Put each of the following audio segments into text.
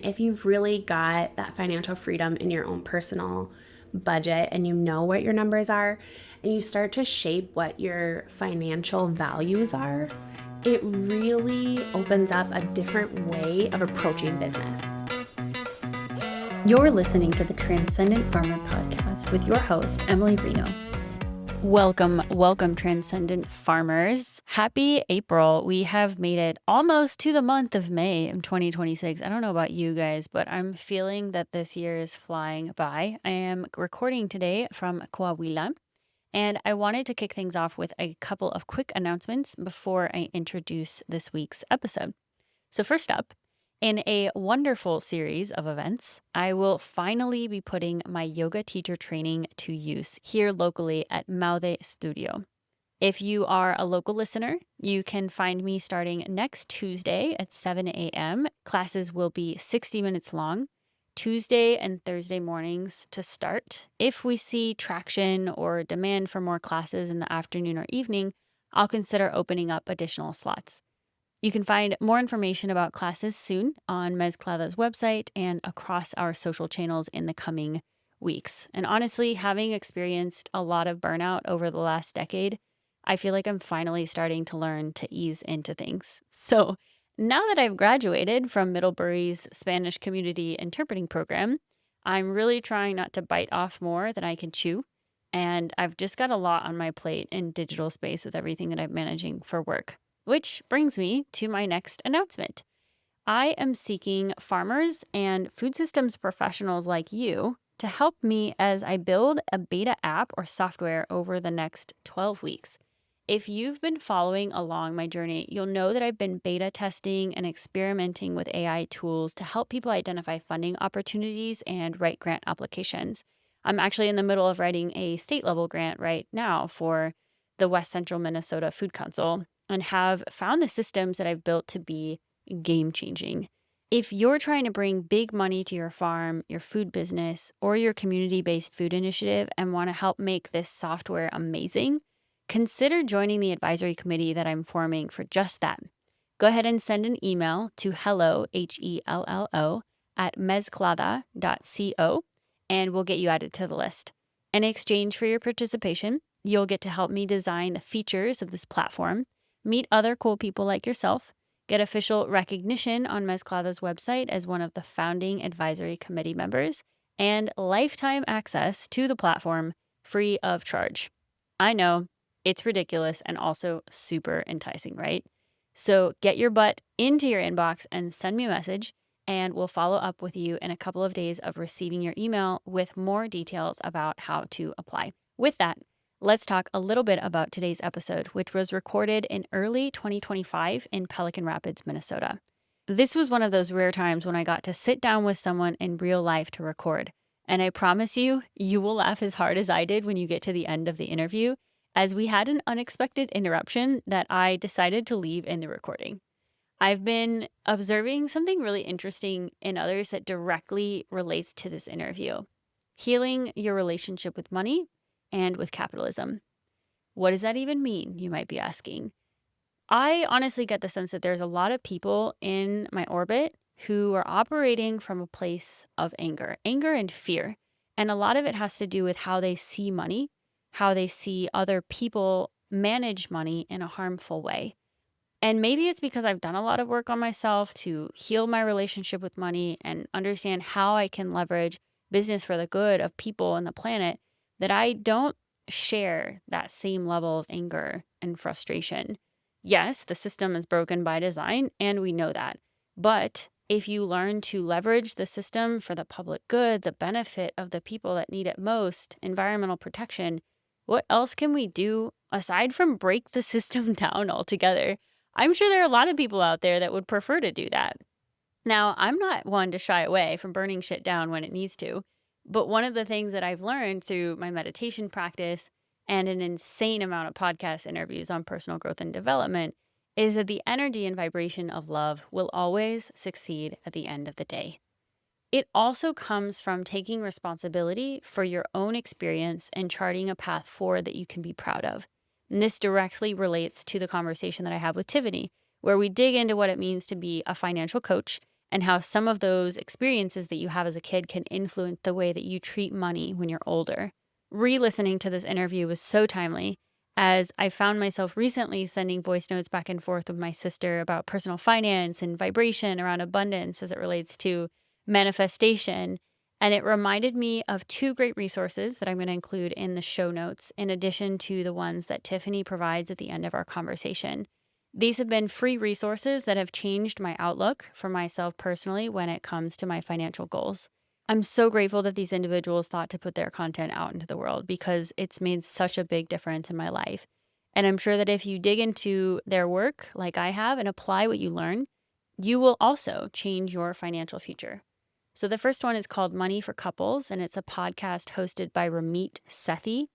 If you've really got that financial freedom in your own personal budget and you know what your numbers are and you start to shape what your financial values are, it really opens up a different way of approaching business. You're listening to the Transcendent Farmer Podcast with your host, Emily Reno. Welcome, Transcendent Farmers. Happy April. We have made it almost to the month of May in 2026. I don't know about you guys, but I'm feeling that this year is flying by. I am recording today from Coahuila, and I wanted to kick things off with a couple of quick announcements before I introduce this week's episode. So first up, in a wonderful series of events, I will finally be putting my yoga teacher training to use here locally at Maude Studio. If you are a local listener, you can find me starting next Tuesday at 7 a.m. Classes will be 60 minutes long, Tuesday and Thursday mornings to start. If we see traction or demand for more classes in the afternoon or evening, I'll consider opening up additional slots. You can find more information about classes soon on Mezclada's website and across our social channels in the coming weeks. And honestly, having experienced a lot of burnout over the last decade, I feel like I'm finally starting to learn to ease into things. So now that I've graduated from Middlebury's Spanish Community Interpreting Program, I'm really trying not to bite off more than I can chew. And I've just got a lot on my plate in digital space with everything that I'm managing for work. Which brings me to my next announcement. I am seeking farmers and food systems professionals like you to help me as I build a beta app or software over the next 12 weeks. If you've been following along my journey, you'll know that I've been beta testing and experimenting with AI tools to help people identify funding opportunities and write grant applications. I'm actually in the middle of writing a state level grant right now for the West Central Minnesota Food Council, and have found the systems that I've built to be game-changing. If you're trying to bring big money to your farm, your food business, or your community-based food initiative and want to help make this software amazing, consider joining the advisory committee that I'm forming for just that. Go ahead and send an email to hello, HELLO, at mezclada.co, and we'll get you added to the list. In exchange for your participation, you'll get to help me design the features of this platform, meet other cool people like yourself, get official recognition on Mezclada's website as one of the founding advisory committee members, and lifetime access to the platform free of charge. I know, it's ridiculous and also super enticing, right? So get your butt into your inbox and send me a message, and we'll follow up with you in a couple of days of receiving your email with more details about how to apply. With that, let's talk a little bit about today's episode, which was recorded in early 2025 in Pelican Rapids, Minnesota. This was one of those rare times when I got to sit down with someone in real life to record. And I promise you, you will laugh as hard as I did when you get to the end of the interview, as we had an unexpected interruption that I decided to leave in the recording. I've been observing something really interesting in others that directly relates to this interview: healing your relationship with money and with capitalism. What does that even mean, you might be asking? I honestly get the sense that there's a lot of people in my orbit who are operating from a place of anger and fear. And a lot of it has to do with how they see money, how they see other people manage money in a harmful way. And maybe it's because I've done a lot of work on myself to heal my relationship with money and understand how I can leverage business for the good of people and the planet, that I don't share that same level of anger and frustration. Yes, the system is broken by design, and we know that. But if you learn to leverage the system for the public good, the benefit of the people that need it most, environmental protection, what else can we do aside from break the system down altogether? I'm sure there are a lot of people out there that would prefer to do that. Now, I'm not one to shy away from burning shit down when it needs to. But one of the things that I've learned through my meditation practice and an insane amount of podcast interviews on personal growth and development is that the energy and vibration of love will always succeed at the end of the day. It also comes from taking responsibility for your own experience and charting a path forward that you can be proud of. And this directly relates to the conversation that I had with Tiffany, where we dig into what it means to be a financial coach and how some of those experiences that you have as a kid can influence the way that you treat money when you're older. Re-listening to this interview was so timely, as I found myself recently sending voice notes back and forth with my sister about personal finance and vibration around abundance as it relates to manifestation. And it reminded me of two great resources that I'm going to include in the show notes, in addition to the ones that Tiffany provides at the end of our conversation. These have been free resources that have changed my outlook for myself personally when it comes to my financial goals. I'm so grateful that these individuals thought to put their content out into the world, because it's made such a big difference in my life. And I'm sure that if you dig into their work like I have and apply what you learn, you will also change your financial future. So the first one is called Money for Couples, and it's a podcast hosted by Ramit Sethi.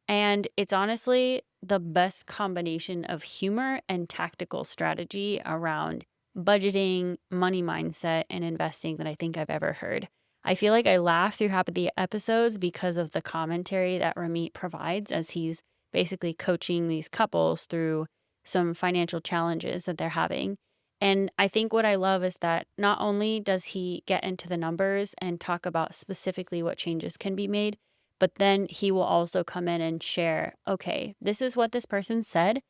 And it's honestly the best combination of humor and tactical strategy around budgeting, money mindset, and investing that I think I've ever heard. I feel like I laugh through half of the episodes because of the commentary that Ramit provides, as he's basically coaching these couples through some financial challenges that they're having. And I think what I love is that not only does he get into the numbers and talk about specifically what changes can be made, but then he will also come in and share, okay, this is what this person said,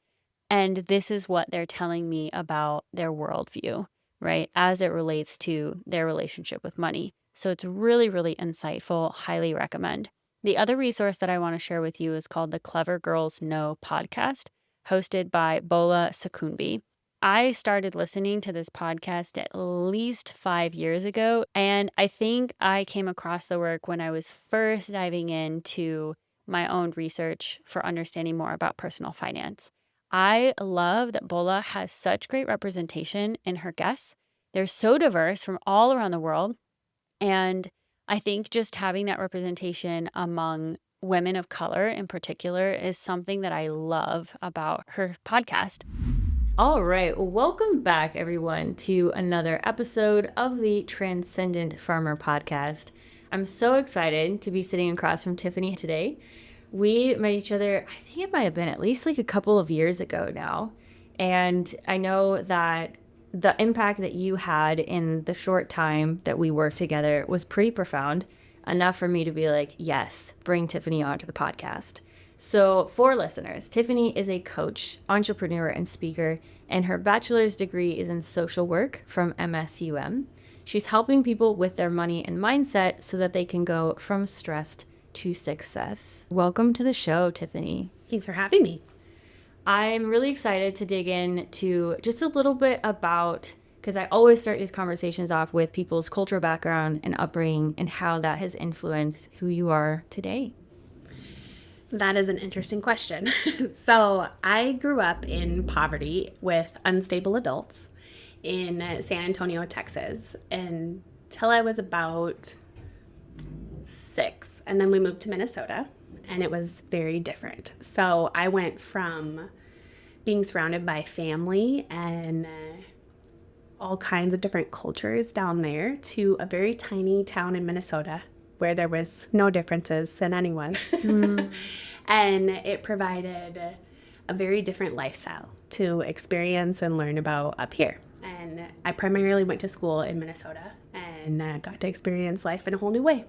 and this is what they're telling me about their worldview, right, as it relates to their relationship with money. So it's really, really insightful. Highly recommend. The other resource that I want to share with you is called the Clever Girls Know podcast, hosted by Bola Sakunbi. I started listening to this podcast at least 5 years ago, and I think I came across the work when I was first diving into my own research for understanding more about personal finance. I love that Bola has such great representation in her guests. They're so diverse from all around the world, and I think just having that representation among women of color in particular is something that I love about her podcast. All right, welcome back, everyone, to another episode of the Transcendent Farmer podcast. I'm so excited to be sitting across from Tiffany today. We met each other, I think it might have been at least like a couple of years ago now. And I know that the impact that you had in the short time that we worked together was pretty profound, enough for me to be like, yes, bring Tiffany onto the podcast. So for listeners, Tiffany is a coach, entrepreneur, and speaker, and her bachelor's degree is in social work from MSUM. She's helping people with their money and mindset so that they can go from stressed to success. Welcome to the show, Tiffany. Thanks for having me. I'm really excited to dig into just a little bit about, because I always start these conversations off with people's cultural background and upbringing and how that has influenced who you are today. That is an interesting question. So I grew up in poverty with unstable adults in San Antonio, Texas, until I was about 6. And then we moved to Minnesota, and it was very different. So I went from being surrounded by family and all kinds of different cultures down there to a very tiny town in Minnesota where there was no differences in anyone. And it provided a very different lifestyle to experience and learn about up here. And I primarily went to school in Minnesota and got to experience life in a whole new way.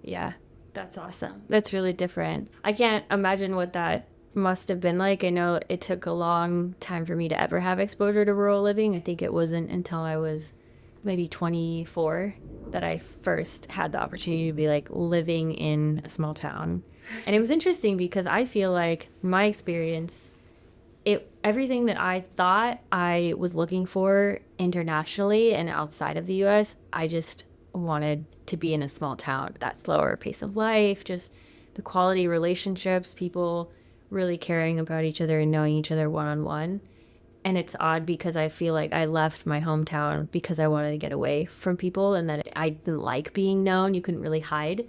Yeah, that's awesome. That's really different. I can't imagine what that must have been like. I know it took a long time for me to ever have exposure to rural living. I think it wasn't until I was maybe 24 that I first had the opportunity to be like living in a small town. And it was interesting because I feel like my experience, everything that I thought I was looking for internationally and outside of the US, I just wanted to be in a small town. That slower pace of life, just the quality relationships, people really caring about each other and knowing each other one-on-one. And it's odd because I feel like I left my hometown because I wanted to get away from people and that I didn't like being known. You couldn't really hide.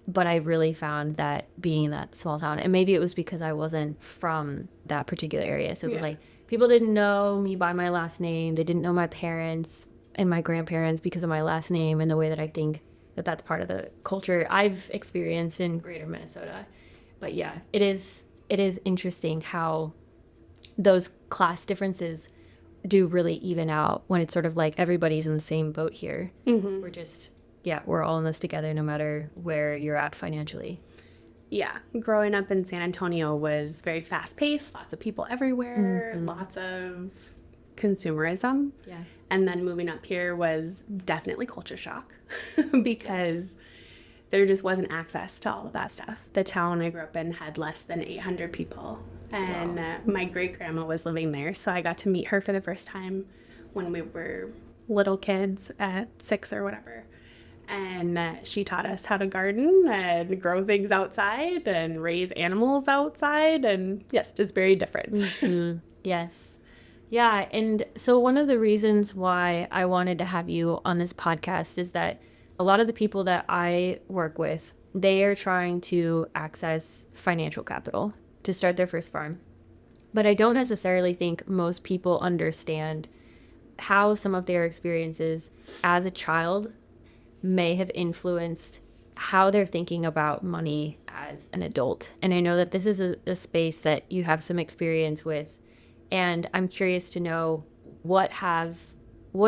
But I really found that being in that small town, and maybe it was because I wasn't from that particular area. So it was like people didn't know me by my last name. They didn't know my parents and my grandparents because of my last name and the way that I think that that's part of the culture I've experienced in greater Minnesota. But yeah, it is interesting how those class differences do really even out when it's sort of like everybody's in the same boat here. Mm-hmm. We're just, yeah, we're all in this together no matter where you're at financially. Yeah, growing up in San Antonio was very fast-paced, lots of people everywhere, lots of consumerism. Yeah. And then moving up here was definitely culture shock because there just wasn't access to all of that stuff. The town I grew up in had less than 800 people, and my great-grandma was living there, so I got to meet her for the first time when we were little kids at 6 or whatever. And she taught us how to garden and grow things outside and raise animals outside. And yes, just very different. Yes. Yeah. And so one of the reasons why I wanted to have you on this podcast is that a lot of the people that I work with, they are trying to access financial capital to start their first farm. But I don't necessarily think most people understand how some of their experiences as a child may have influenced how they're thinking about money as an adult. And I know that this is a space that you have some experience with. And I'm curious to know what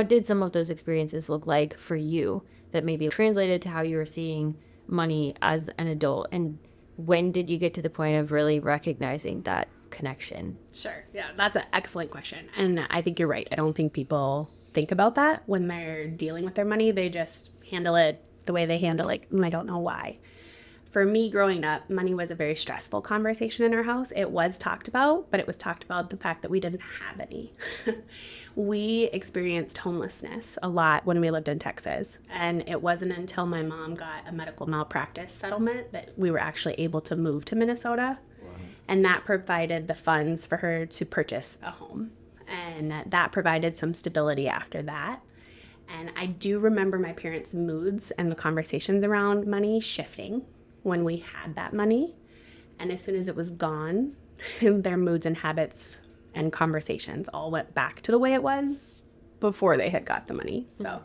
did some of those experiences look like for you that maybe translated to how you were seeing money as an adult? And when did you get to the point of really recognizing that connection? Sure. Yeah, that's an excellent question. And I think you're right. I don't think people think about that when they're dealing with their money. They just handle it the way they handle it, and I don't know why. For me, growing up, money was a very stressful conversation in our house. It was talked about, but it was talked about the fact that we didn't have any. We experienced homelessness a lot when we lived in Texas, and it wasn't until my mom got a medical malpractice settlement that we were actually able to move to Minnesota. Wow. And that provided the funds for her to purchase a home, and that provided some stability after that. And I do remember my parents' moods and the conversations around money shifting when we had that money. And as soon as it was gone, their moods and habits and conversations all went back to the way it was before they had got the money. So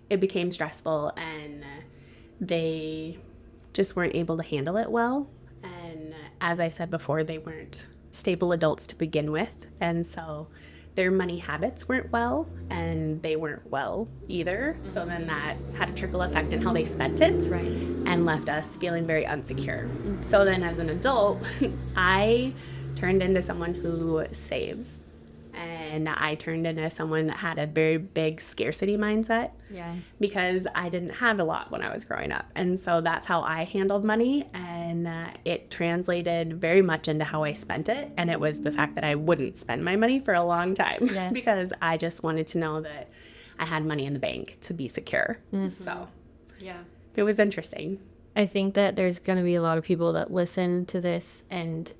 it became stressful, and they just weren't able to handle it well. And as I said before, they weren't stable adults to begin with. And so their money habits weren't well, and they weren't well either. So then that had a trickle effect in how they spent it, Right. and left us feeling very insecure. So then as an adult, I turned into someone who saves, and I turned into someone that had a very big scarcity mindset. Yeah. Because I didn't have a lot when I was growing up. And so that's how I handled money, and it translated very much into how I spent it. And it was the fact that I wouldn't spend my money for a long time Yes. because I just wanted to know that I had money in the bank to be secure. So Yeah. it was interesting. I think that there's going to be a lot of people that listen to this and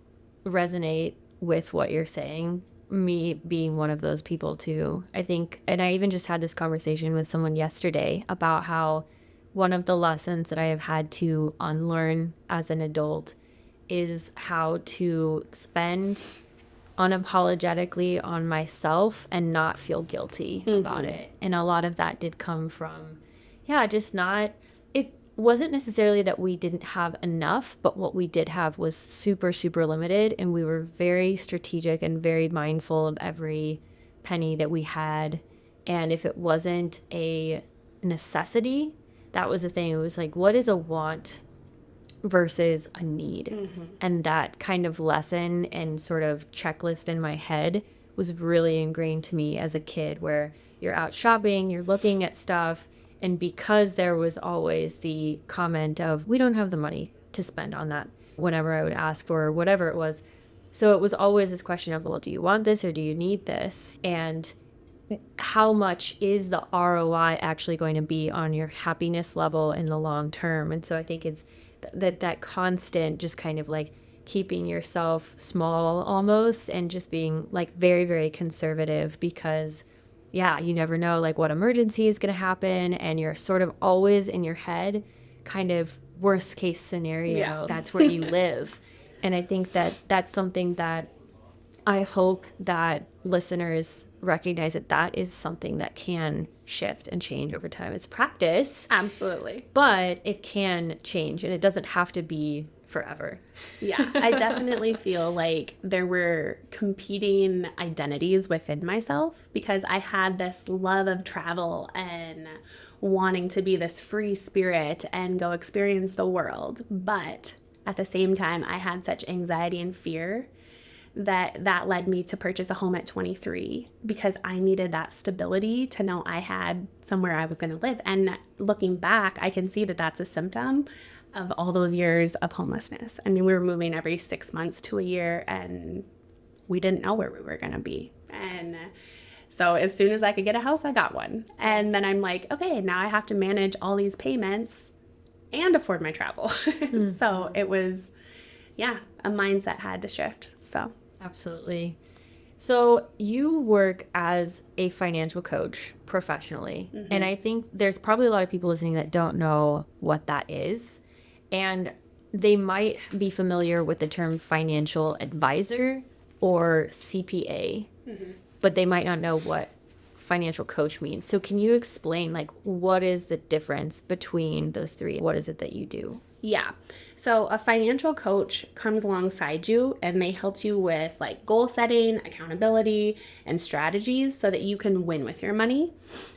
resonate with what you're saying. Me being one of those people too. I think, and I even just had this conversation with someone yesterday about how one of the lessons that I have had to unlearn as an adult is how to spend unapologetically on myself and not feel guilty about it. And a lot of that did come from, just not, it wasn't necessarily that we didn't have enough, but what we did have was super, super limited. And we were very strategic and very mindful of every penny that we had. And if it wasn't a necessity, that was the thing. It was like, what is a want versus a need? And that kind of lesson and sort of checklist in my head was really ingrained to me as a kid, where you're out shopping, you're looking at stuff, and because there was always the comment of, we don't have the money to spend on that whenever I would ask for whatever it was. So it was always this question of, well, do you want this or do you need this? And how much is the ROI actually going to be on your happiness level in the long term? And so I think it's that constant just kind of like keeping yourself small almost, and just being like very, very conservative, because you never know like what emergency is going to happen, and you're sort of always in your head kind of worst case scenario. That's where you live. And I think that that's something that I hope that listeners recognize, that is something that can shift and change over time. It's practice. Absolutely. But it can change, and it doesn't have to be forever. Yeah, I definitely feel like there were competing identities within myself because I had this love of travel and wanting to be this free spirit and go experience the world. But at the same time, I had such anxiety and fear that led me to purchase a home at 23 because I needed that stability to know I had somewhere I was going to live. And looking back, I can see that that's a symptom of all those years of homelessness. I mean, we were moving every 6 months to a year and we didn't know where we were going to be. And so as soon as I could get a house, I got one. And then I'm like, okay, now I have to manage all these payments and afford my travel. So it was, yeah, a mindset had to shift. So Absolutely. So you work as a financial coach professionally. And I think there's probably a lot of people listening that don't know what that is. And they might be familiar with the term financial advisor or CPA, but they might not know what financial coach means. So can you explain, like, what is the difference between those three? What is it that you do? yeah. So a financial coach comes alongside you and they help you with like goal setting, accountability, and strategies so that you can win with your money.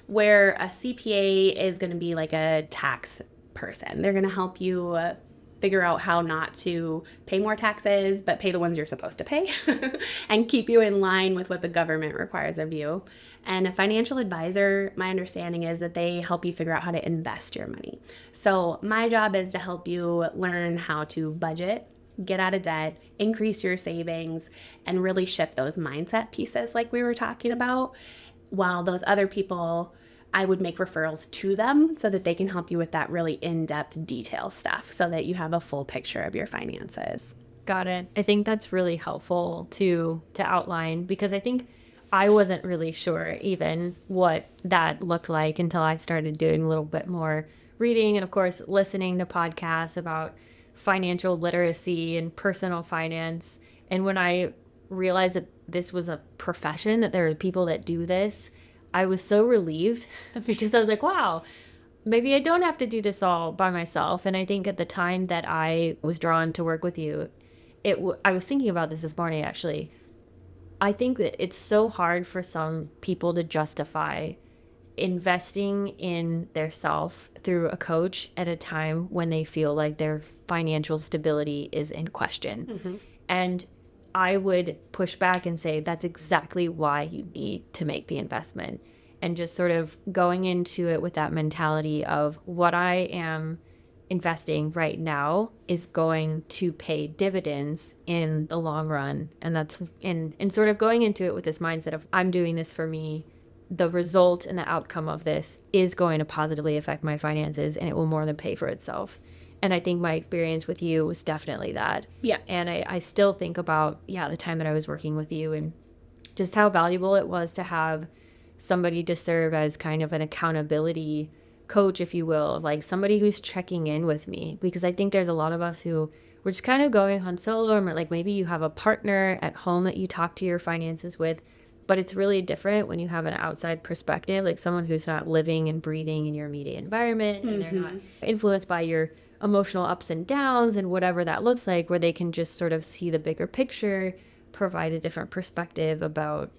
Where a CPA is going to be like a tax person. They're going to help you figure out how not to pay more taxes, but pay the ones you're supposed to pay and keep you in line with what the government requires of you. And a financial advisor, my understanding is that they help you figure out how to invest your money. So my job is to help you learn how to budget, get out of debt, increase your savings, and really shift those mindset pieces like we were talking about. While those other people, I would make referrals to them so that they can help you with that really in-depth detail stuff so that you have a full picture of your finances. Got it. I think that's really helpful to outline because I think I wasn't really sure even what that looked like until I started doing a little bit more reading and, of course, listening to podcasts about financial literacy and personal finance. And when I realized that this was a profession, that there are people that do this, I was so relieved because I was like, wow, maybe I don't have to do this all by myself. And I think at the time that I was drawn to work with you, I was thinking about this morning, actually. I think that it's so hard for some people to justify investing in their self through a coach at a time when they feel like their financial stability is in question. And I would push back and say that's exactly why you need to make the investment, and just sort of going into it with that mentality of what I am investing right now is going to pay dividends in the long run. And that's and sort of going into it with this mindset of I'm doing this for me. The result and the outcome of this is going to positively affect my finances and it will more than pay for itself. And I think my experience with you was definitely that. Yeah. And I still think about, the time that I was working with you and just how valuable it was to have somebody to serve as kind of an accountability coach, if you will, of like somebody who's checking in with me. Because I think there's a lot of us who we're just kind of going on solo, or like maybe you have a partner at home that you talk to your finances with. But it's really different when you have an outside perspective, like someone who's not living and breathing in your immediate environment and they're not influenced by your emotional ups and downs and whatever that looks like, where they can just sort of see the bigger picture, provide a different perspective about,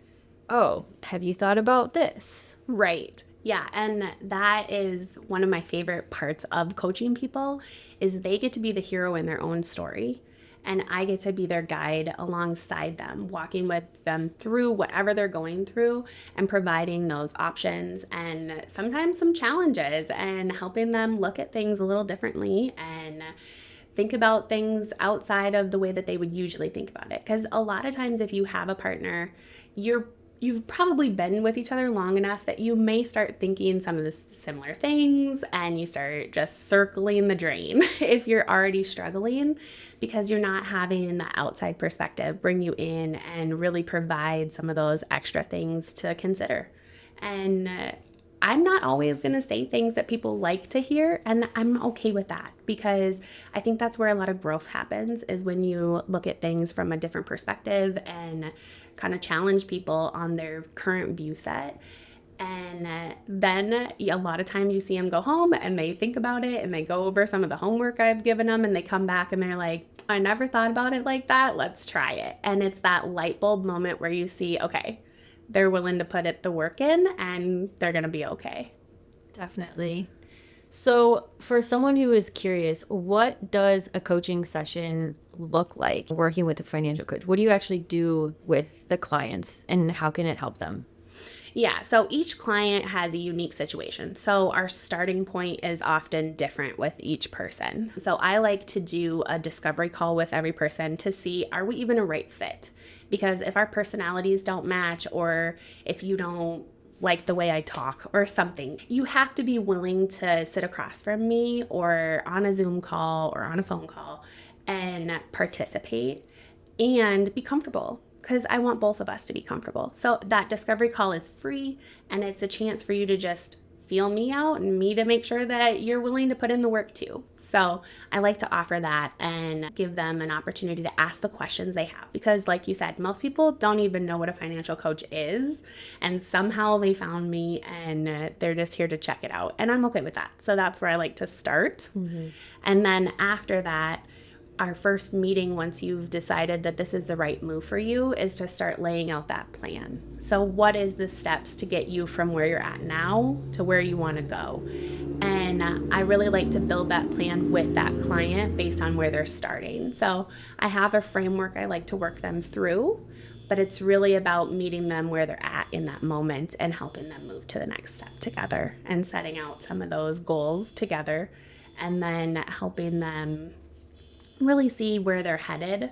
oh, have you thought about this? Right. Yeah, and that is one of my favorite parts of coaching people is they get to be the hero in their own story. And I get to be their guide alongside them, walking with them through whatever they're going through and providing those options and sometimes some challenges and helping them look at things a little differently and think about things outside of the way that they would usually think about it. Because a lot of times if you have a partner, you've probably been with each other long enough that you may start thinking some of the similar things and you start just circling the drain if you're already struggling because you're not having that outside perspective bring you in and really provide some of those extra things to consider. And I'm not always going to say things that people like to hear, and I'm okay with that because I think that's where a lot of growth happens is when you look at things from a different perspective and kind of challenge people on their current view set. And then a lot of times you see them go home and they think about it and they go over some of the homework I've given them and they come back and they're like, I never thought about it like that. Let's try it. And it's that light bulb moment where you see, okay, they're willing to put the work in and they're going to be okay. Definitely. So for someone who is curious, what does a coaching session look like working with a financial coach? What do you actually do with the clients and how can it help them? Yeah, so each client has a unique situation. So our starting point is often different with each person. So I like to do a discovery call with every person to see, are we even a right fit? Because if our personalities don't match, or if you don't like the way I talk or something, you have to be willing to sit across from me or on a Zoom call or on a phone call and participate and be comfortable, because I want both of us to be comfortable. So that discovery call is free and it's a chance for you to just feel me out and me to make sure that you're willing to put in the work too. So I like to offer that and give them an opportunity to ask the questions they have, because like you said, most people don't even know what a financial coach is, and somehow they found me and they're just here to check it out, and I'm okay with that. So that's where I like to start. And then after that, our first meeting, once you've decided that this is the right move for you, is to start laying out that plan. So what is the steps to get you from where you're at now to where you want to go? And I really like to build that plan with that client based on where they're starting. So I have a framework I like to work them through, but it's really about meeting them where they're at in that moment and helping them move to the next step together and setting out some of those goals together, and then helping them really see where they're headed.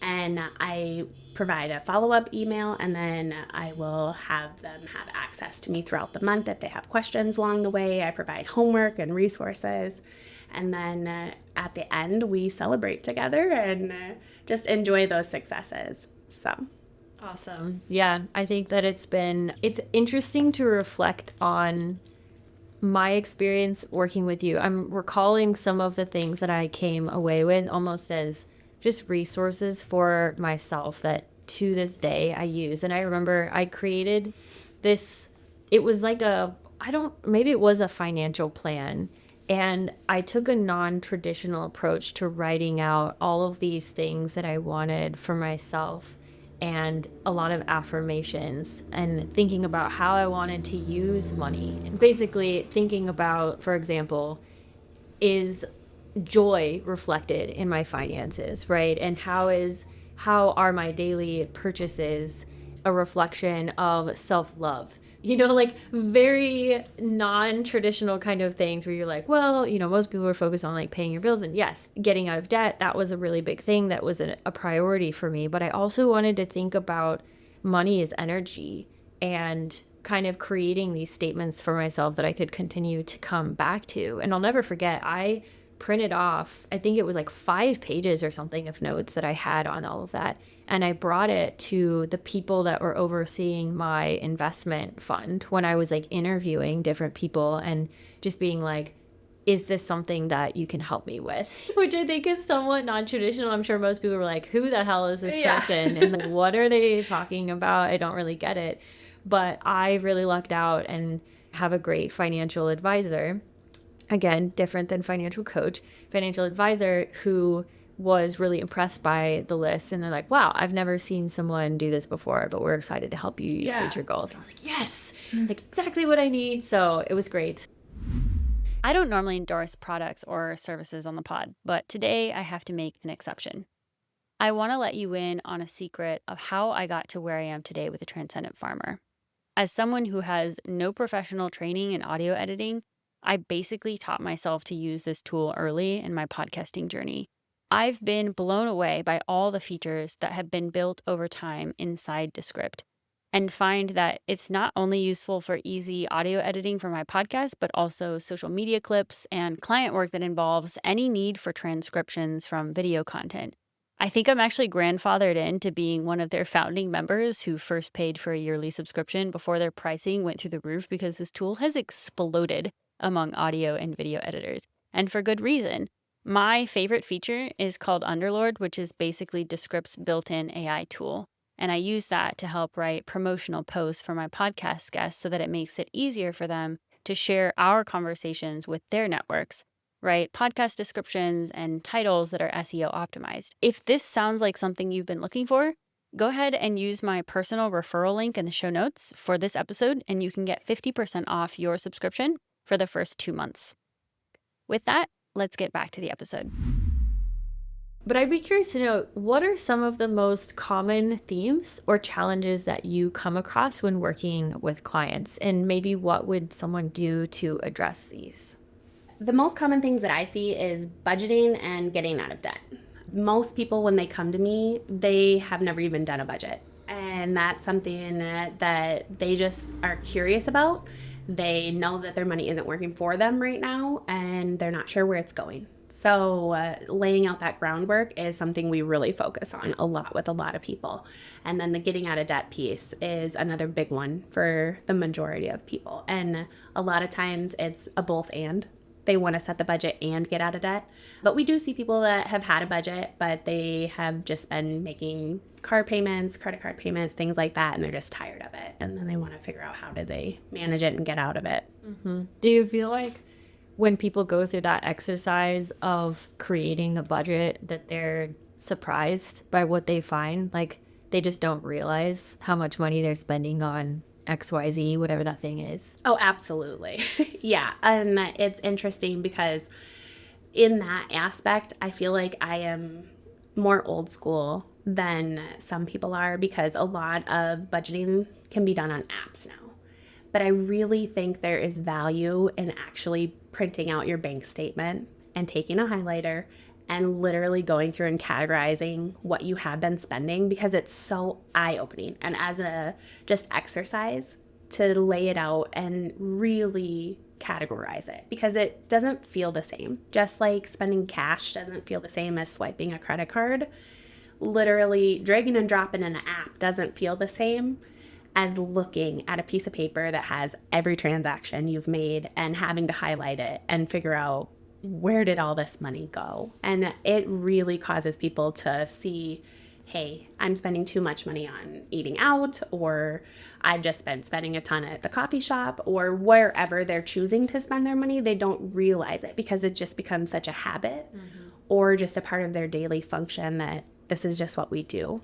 And I provide a follow-up email, and then I will have them have access to me throughout the month if they have questions along the way. I provide homework and resources, and then at the end we celebrate together and just enjoy those successes. So Awesome. Yeah, I think that it's interesting to reflect on my experience working with you. I'm recalling some of the things that I came away with almost as just resources for myself that to this day I use. And I remember I created this, it was like maybe it was a financial plan. And I took a non-traditional approach to writing out all of these things that I wanted for myself, and a lot of affirmations, and thinking about how I wanted to use money. And basically thinking about, for example, is joy reflected in my finances, right? And how are my daily purchases a reflection of self-love? Like very non-traditional kind of things where you're like, well, most people are focused on like paying your bills, and yes, getting out of debt, that was a really big thing that was a priority for me. But I also wanted to think about money as energy and kind of creating these statements for myself that I could continue to come back to. And I'll never forget, I printed off, I think it was like 5 pages or something of notes that I had on all of that. And I brought it to the people that were overseeing my investment fund when I was like interviewing different people and just being like, is this something that you can help me with? Which I think is somewhat non-traditional. I'm sure most people were like, who the hell is this person? And like, what are they talking about? I don't really get it. But I really lucked out and have a great financial advisor. Again, different than financial coach, financial advisor who was really impressed by the list. And they're like, wow, I've never seen someone do this before, but we're excited to help you reach your goals. And I was like, yes, like exactly what I need. So it was great. I don't normally endorse products or services on the pod, but today I have to make an exception. I want to let you in on a secret of how I got to where I am today with the Transcendent Farmer. As someone who has no professional training in audio editing, I basically taught myself to use this tool early in my podcasting journey. I've been blown away by all the features that have been built over time inside Descript, and find that it's not only useful for easy audio editing for my podcast, but also social media clips and client work that involves any need for transcriptions from video content. I think I'm actually grandfathered into being one of their founding members who first paid for a yearly subscription before their pricing went through the roof, because this tool has exploded among audio and video editors, and for good reason. My favorite feature is called Underlord, which is basically Descript's built-in AI tool. And I use that to help write promotional posts for my podcast guests so that it makes it easier for them to share our conversations with their networks, write podcast descriptions and titles that are SEO optimized. If this sounds like something you've been looking for, go ahead and use my personal referral link in the show notes for this episode, and you can get 50% off your subscription for the first 2 months. With that, let's get back to the episode. But I'd be curious to know, what are some of the most common themes or challenges that you come across when working with clients? And maybe what would someone do to address these? The most common things that I see is budgeting and getting out of debt. Most people, when they come to me, they have never even done a budget. And that's something that they just are curious about. They know that their money isn't working for them right now, and they're not sure where it's going. So laying out that groundwork is something we really focus on a lot with a lot of people. And then the getting out of debt piece is another big one for the majority of people. And a lot of times it's a both and. They want to set the budget and get out of debt. But we do see people that have had a budget, but they have just been making car payments, credit card payments, things like that, and they're just tired of it. And then they want to figure out how do they manage it and get out of it. Mm-hmm. Do you feel like when people go through that exercise of creating a budget that they're surprised by what they find? Like, they just don't realize how much money they're spending on XYZ, whatever that thing is. Oh, absolutely. Yeah. And it's interesting because in that aspect, I feel like I am more old school than some people are, because a lot of budgeting can be done on apps now. But I really think there is value in actually printing out your bank statement and taking a highlighter and literally going through and categorizing what you have been spending, because it's so eye-opening. And as a just exercise to lay it out and really categorize it, because it doesn't feel the same. Just like spending cash doesn't feel the same as swiping a credit card. Literally dragging and dropping in an app doesn't feel the same as looking at a piece of paper that has every transaction you've made and having to highlight it and figure out, where did all this money go? And it really causes people to see, hey, I'm spending too much money on eating out, or I've just been spending a ton at the coffee shop, or wherever they're choosing to spend their money. They don't realize it because it just becomes such a habit or just a part of their daily function that this is just what we do.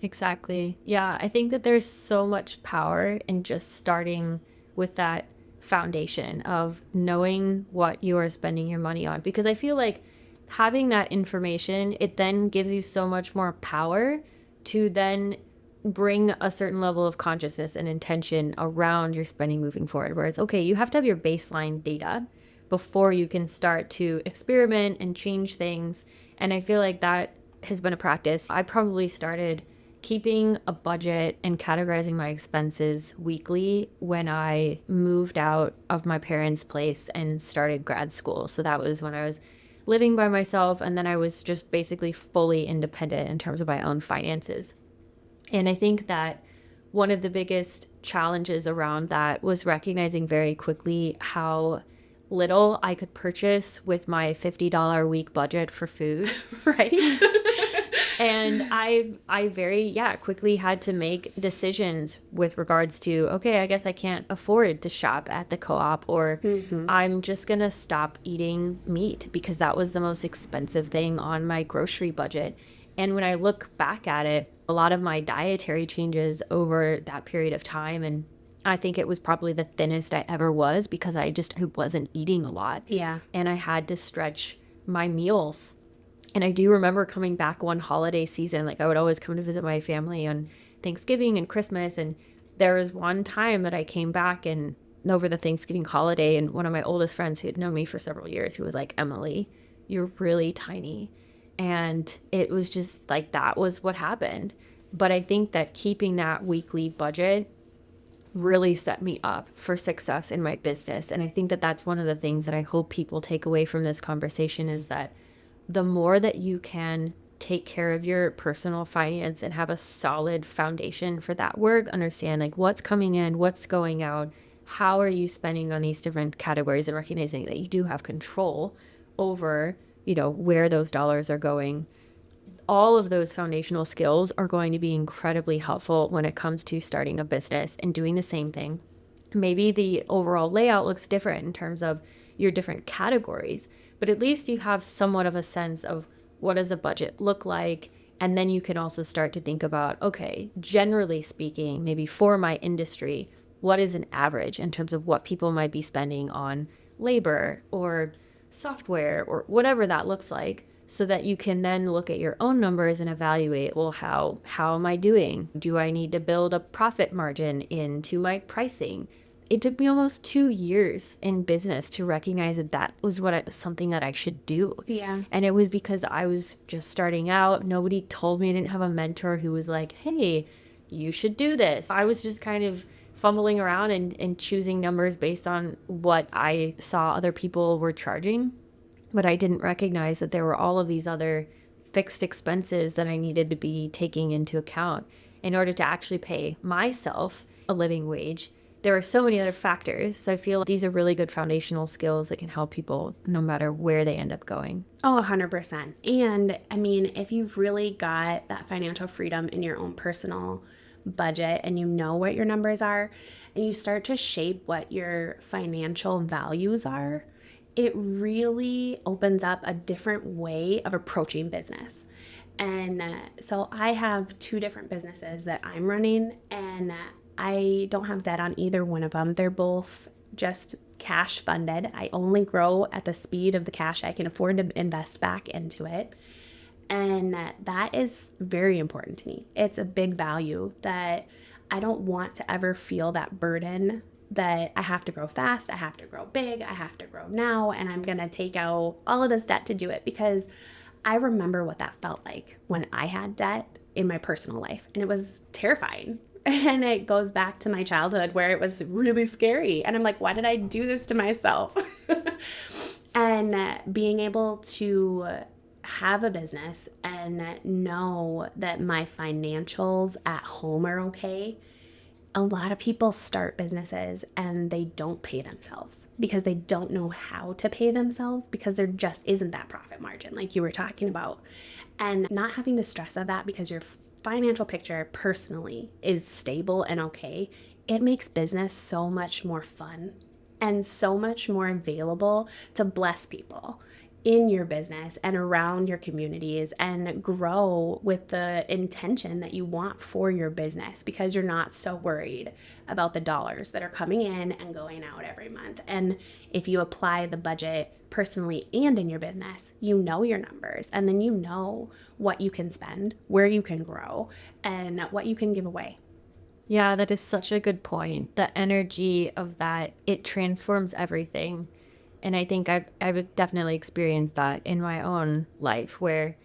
Exactly. Yeah, I think that there's so much power in just starting with that foundation of knowing what you are spending your money on, because I feel like having that information, it then gives you so much more power to then bring a certain level of consciousness and intention around your spending moving forward, where it's okay, you have to have your baseline data before you can start to experiment and change things. And I feel like that has been a practice. I probably started keeping a budget and categorizing my expenses weekly when I moved out of my parents' place and started grad school. So that was when I was living by myself, and then I was just basically fully independent in terms of my own finances. And I think that one of the biggest challenges around that was recognizing very quickly how little I could purchase with my $50 a week budget for food. Right? And I very quickly had to make decisions with regards to, okay, I guess I can't afford to shop at the co-op, or I'm just going to stop eating meat because that was the most expensive thing on my grocery budget. And when I look back at it, a lot of my dietary changes over that period of time, and I think it was probably the thinnest I ever was because I wasn't eating a lot. Yeah. And I had to stretch my meals. And I do remember coming back one holiday season, like I would always come to visit my family on Thanksgiving and Christmas. And there was one time that I came back and over the Thanksgiving holiday, and one of my oldest friends who had known me for several years, who was like, Emily, you're really tiny. And it was just like, that was what happened. But I think that keeping that weekly budget really set me up for success in my business. And I think that that's one of the things that I hope people take away from this conversation, is that the more that you can take care of your personal finance and have a solid foundation for that work, understand like what's coming in, what's going out, how are you spending on these different categories, and recognizing that you do have control over, where those dollars are going, all of those foundational skills are going to be incredibly helpful when it comes to starting a business and doing the same thing. Maybe the overall layout looks different in terms of your different categories, but at least you have somewhat of a sense of what does a budget look like. And then you can also start to think about, okay, generally speaking, maybe for my industry, what is an average in terms of what people might be spending on labor or software or whatever that looks like, so that you can then look at your own numbers and evaluate, well, how am I doing? Do I need to build a profit margin into my pricing? It took me almost 2 years in business to recognize that that was something that I should do. Yeah. And it was because I was just starting out. Nobody told me. I didn't have a mentor who was like, hey, you should do this. I was just kind of fumbling around and choosing numbers based on what I saw other people were charging. But I didn't recognize that there were all of these other fixed expenses that I needed to be taking into account in order to actually pay myself a living wage. There are so many other factors. So I feel these are really good foundational skills that can help people no matter where they end up going. Oh, 100%. And I mean, if you've really got that financial freedom in your own personal budget and you know what your numbers are and you start to shape what your financial values are, it really opens up a different way of approaching business. And so I have 2 different businesses that I'm running, and I don't have debt on either one of them. They're both just cash funded. I only grow at the speed of the cash I can afford to invest back into it. And that is very important to me. It's a big value that I don't want to ever feel that burden that I have to grow fast, I have to grow big, I have to grow now, and I'm going to take out all of this debt to do it, because I remember what that felt like when I had debt in my personal life, and it was terrifying. And it goes back to my childhood where it was really scary. And I'm like, why did I do this to myself? And being able to have a business and know that my financials at home are okay. A lot of people start businesses and they don't pay themselves because they don't know how to pay themselves, because there just isn't that profit margin like you were talking about. And not having the stress of that because your financial picture personally is stable and okay, it makes business so much more fun and so much more available to bless people in your business and around your communities and grow with the intention that you want for your business, because you're not so worried about the dollars that are coming in and going out every month. And if you apply the budget personally and in your business, you know your numbers, and then you know what you can spend, where you can grow, and what you can give away. Yeah, that is such a good point. The energy of that, it transforms everything. And I think I've definitely experienced that in my own life, where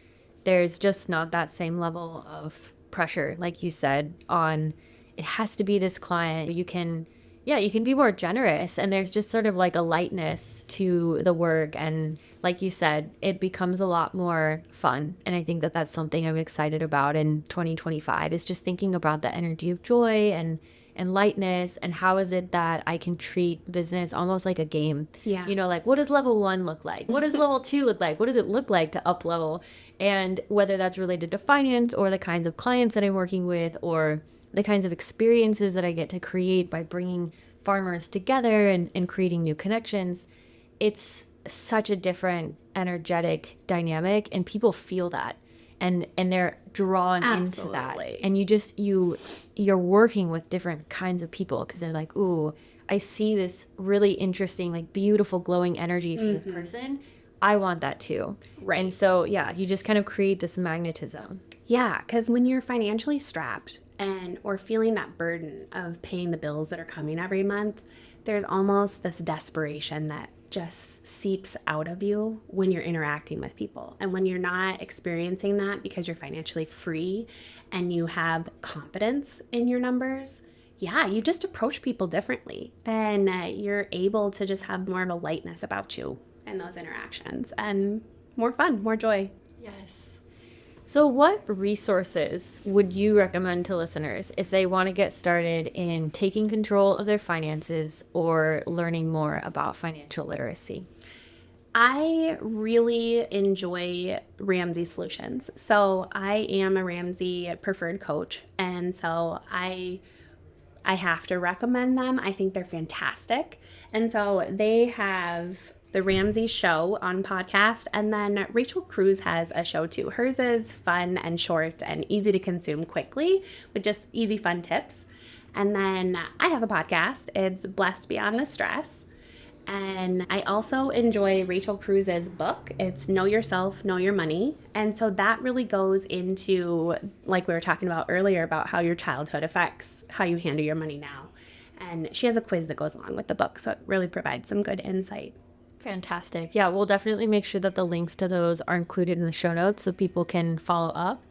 there's just not that same level of pressure, like you said, on it has to be this client. You can be more generous, and there's just sort of like a lightness to the work. And like you said, it becomes a lot more fun. And I think that that's something I'm excited about in 2025, is just thinking about the energy of joy and lightness, and how is it that I can treat business almost like a game. Yeah. You know, like, what does level 1 look like? What does level 2 look like? What does it look like to up level? And whether that's related to finance or the kinds of clients that I'm working with, or the kinds of experiences that I get to create by bringing farmers together and creating new connections, it's such a different energetic dynamic, and people feel that. And they're drawn into that. And you're working with different kinds of people, because they're like, ooh, I see this really interesting, like, beautiful glowing energy from this person. I want that too. Right. And so, yeah, you just kind of create this magnetism. Yeah, because when you're financially strapped or feeling that burden of paying the bills that are coming every month, there's almost this desperation that just seeps out of you when you're interacting with people. And when you're not experiencing that because you're financially free and you have confidence in your numbers, yeah, you just approach people differently, and you're able to just have more of a lightness about you in those interactions, and more fun, more joy. Yes. So what resources would you recommend to listeners if they want to get started in taking control of their finances or learning more about financial literacy? I really enjoy Ramsey solutions. So I am a Ramsey preferred coach, and so I have to recommend them. I think they're fantastic. And so they have the Ramsey Show on podcast, and then Rachel Cruz has a show too. Hers is fun and short and easy to consume quickly with just easy, fun tips. And then I have a podcast. It's Blessed Beyond the Stress. And I also enjoy Rachel Cruz's book. It's Know Yourself, Know Your Money. And so that really goes into, like we were talking about earlier, about how your childhood affects how you handle your money now. And she has a quiz that goes along with the book, so it really provides some good insight. Fantastic. Yeah, we'll definitely make sure that the links to those are included in the show notes so people can follow up.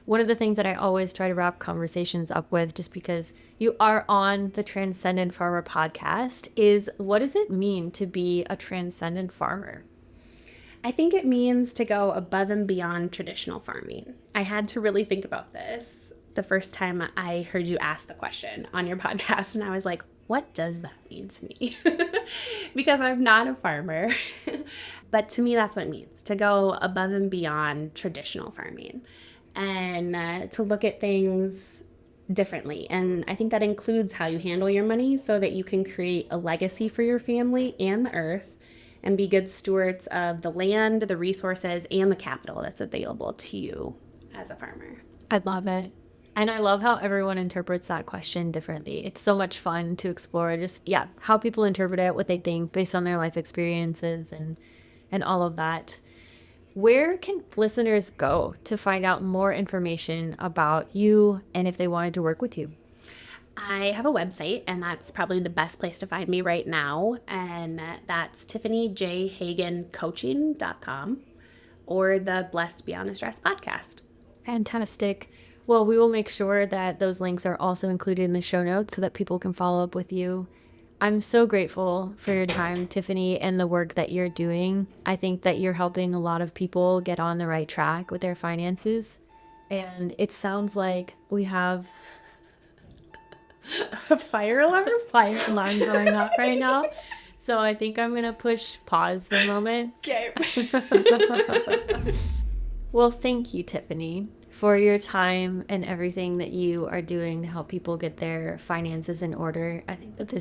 One of the things that I always try to wrap conversations up with, just because you are on the Transcendent Farmer podcast, is what does it mean to be a transcendent farmer? I think it means to go above and beyond traditional farming. I had to really think about this the first time I heard you ask the question on your podcast, and I was like, what does that mean to me? Because I'm not a farmer. But to me, that's what it means, to go above and beyond traditional farming. And to look at things differently. And I think that includes how you handle your money so that you can create a legacy for your family and the earth and be good stewards of the land, the resources, and the capital that's available to you as a farmer. I love it. And I love how everyone interprets that question differently. It's so much fun to explore just, how people interpret it, what they think based on their life experiences and all of that. Where can listeners go to find out more information about you and if they wanted to work with you? I have a website, and that's probably the best place to find me right now. And that's TiffanyJHagenCoaching.com or the Blessed Beyond the Stress podcast. Fantastic. Well, we will make sure that those links are also included in the show notes so that people can follow up with you. I'm so grateful for your time, Tiffany, and the work that you're doing. I think that you're helping a lot of people get on the right track with their finances. And it sounds like we have a fire alarm going off right now. So I think I'm going to push pause for a moment. Okay. Well, thank you, Tiffany, for your time and everything that you are doing to help people get their finances in order. I think that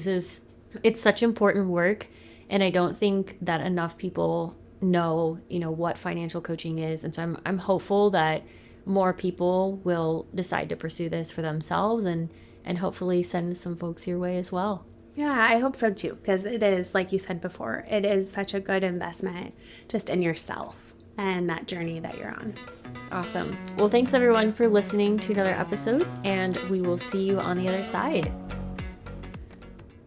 it's such important work, and I don't think that enough people know, what financial coaching is. And so I'm hopeful that more people will decide to pursue this for themselves and hopefully send some folks your way as well. Yeah, I hope so too, because it is, like you said before, it is such a good investment just in yourself and that journey that you're on. Awesome. Well, thanks everyone for listening to another episode, and we will see you on the other side.